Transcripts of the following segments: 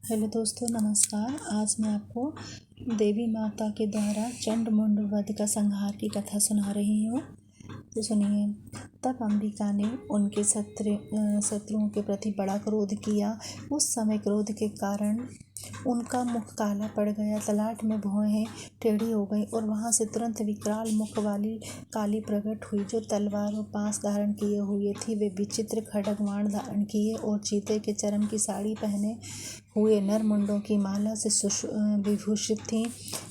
Hello दोस्तों, नमस्कार। आज मैं आपको देवी माता के द्वारा चंड मुंड वध का संहार की कथा सुना रही हूँ। तो सुनिए। तब अंबिका ने उनके शत्रुओं के प्रति बड़ा क्रोध किया। उस समय क्रोध के कारण उनका मुख काला पड़ गया, तलाट में भौहें टेढ़ी हो गई और वहां से तुरंत विकराल मुख वाली काली प्रकट हुई, जो तलवार और पास धारण किए हुए थी। वे विचित्र खड्ग बाण धारण किए और चीते के चर्म की साड़ी पहने हुए नर मुंडों की माला से विभूषित थीं।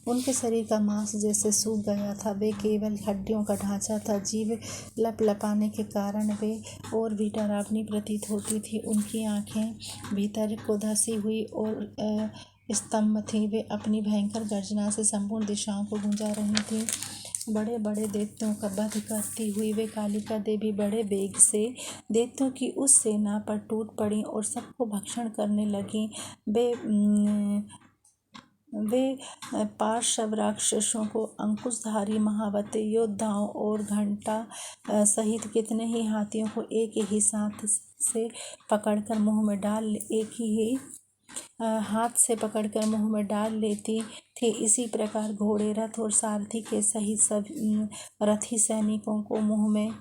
उनके शरीर का मांस जैसे सूख गया था। वे केवल हड्डियों का ढांचा था। जीभ लपलपाने के कारण वे और भी डरावनी प्रतीत होती थी। उनकी आंखें भीतर को धसी हुई और स्तंभ थीं। वे अपनी भयंकर गर्जना से संपूर्ण दिशाओं को गूंजा रही थीं। बड़े बड़े दैत्यों का वध करती हुई वे कालिका देवी बड़े वेग से दैत्यों की उस सेना पर टूट पड़ी और सबको भक्षण करने लगीं। वे पार्श्व राक्षसों को, अंकुशधारी महावते योद्धाओं और घंटा सहित कितने ही हाथियों को एक ही साथ से पकड़कर मुंह में डाल एक ही हाथ से पकड़कर मुंह में डाल लेती थी। इसी प्रकार घोड़े, रथ और सारथी के सहित सब रथी सैनिकों को मुंह में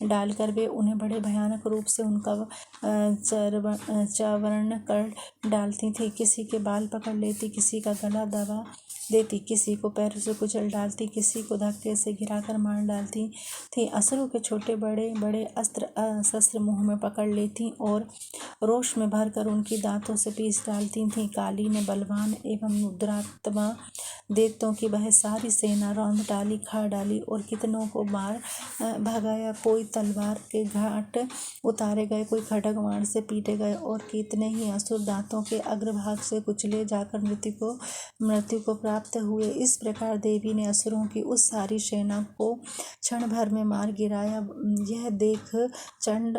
डालकर वे उन्हें बड़े भयानक रूप से उनका चावरण कर डालती थी। किसी के बाल पकड़ लेती, किसी का गला दबा देती, किसी को पैरों से कुचल डालती, किसी को धक्के से गिराकर मार डालती थी। असुरों के छोटे बड़े बड़े अस्त्र शस्त्र मुंह में पकड़ लेती और रोष में भरकर उनकी दांतों से पीस डालती थीं। काली ने बलवान एवं दुरात्मा दैत्यों की वह सारी सेना रौंद डाली, खा डाली और कितनों को मार भगाया। कोई तलवार के घाट उतारे गए, कोई खड्ग बाण से पीटे गए और कितने ही असुर दांतों के अग्रभाग से कुचले जाकर मृत्यु को प्राप्त हुए। इस प्रकार देवी ने असुरों की उस सारी सेना को क्षण भर में मार गिराया। यह देख चंड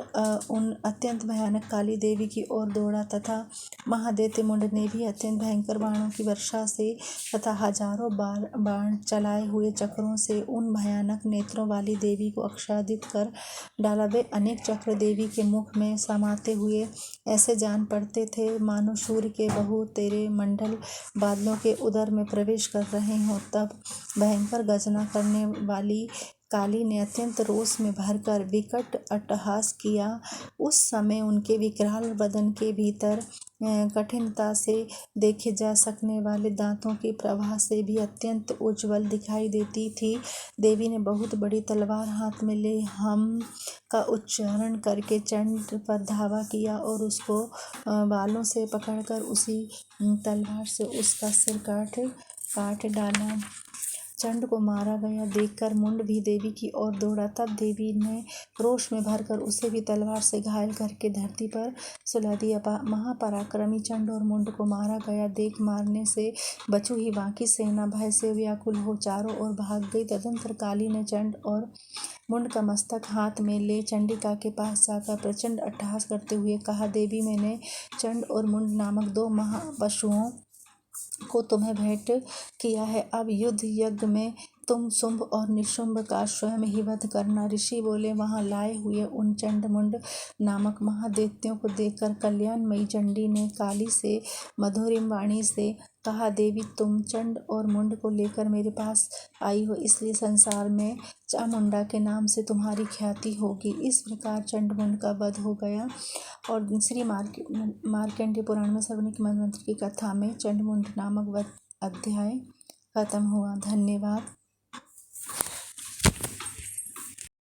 उन अत्यंत भयानक काली देवी की ओर दौड़ा तथा महादैत्य मुंड ने भी अत्यंत भयंकर बाणों की वर्षा से तथा हजारों बाण चलाए हुए चक्रों से उन भयानक नेत्रों वाली देवी को आच्छादित कर डाला। वे अनेक चक्र देवी के मुख में समाते हुए ऐसे जान पड़ते थे मानो सूर्य के बहु तेरे मंडल बादलों के उदर में प्रवेश कर रहे हों। तब भयंकर गर्जना करने वाली काली ने अत्यंत रोष में भरकर विकट अट्टहास किया। उस समय उनके विकराल बदन के भीतर कठिनता से देखे जा सकने वाले दांतों की प्रभा से भी अत्यंत उज्ज्वल दिखाई देती थी। देवी ने बहुत बड़ी तलवार हाथ में ले हम का उच्चारण करके चंड पर धावा किया और उसको बालों से पकड़कर उसी तलवार से उसका सिर काट डाला। चंड को मारा गया देखकर मुंड भी देवी की ओर दौड़ा। तब देवी ने रोष में भरकर उसे भी तलवार से घायल करके धरती पर सुला दिया। महापराक्रमी चंड और मुंड को मारा गया देख मारने से बची हुई बाकी सेना भय से व्याकुल हो चारों ओर भाग गई। तदंतर काली ने चंड और मुंड का मस्तक हाथ में ले चंडिका के पास जाकर प्रचंड अट्टहास करते हुए कहा, देवी, मैंने चंड और मुंड नामक दो महापशुओं को तुम्हें भेंट किया है। अब युद्ध यज्ञ में तुम शुंभ और निशुंभ का स्वयं ही वध करना। ऋषि बोले। वहां लाए हुए उन चंड मुंड नामक महादैत्यों को देखकर कल्याणमयी चंडी ने काली से मधुरिम वाणी से कहा, देवी, तुम चंड और मुंड को लेकर मेरे पास आई हो, इसलिए संसार में चामुंडा के नाम से तुम्हारी ख्याति होगी। इस प्रकार चंड मुंड का वध हो गया। और श्री मार्कंडेय पुराण में शकुनी मनवंतर की कथा में चंड मुंड नामक वध अध्याय खत्म हुआ। धन्यवाद।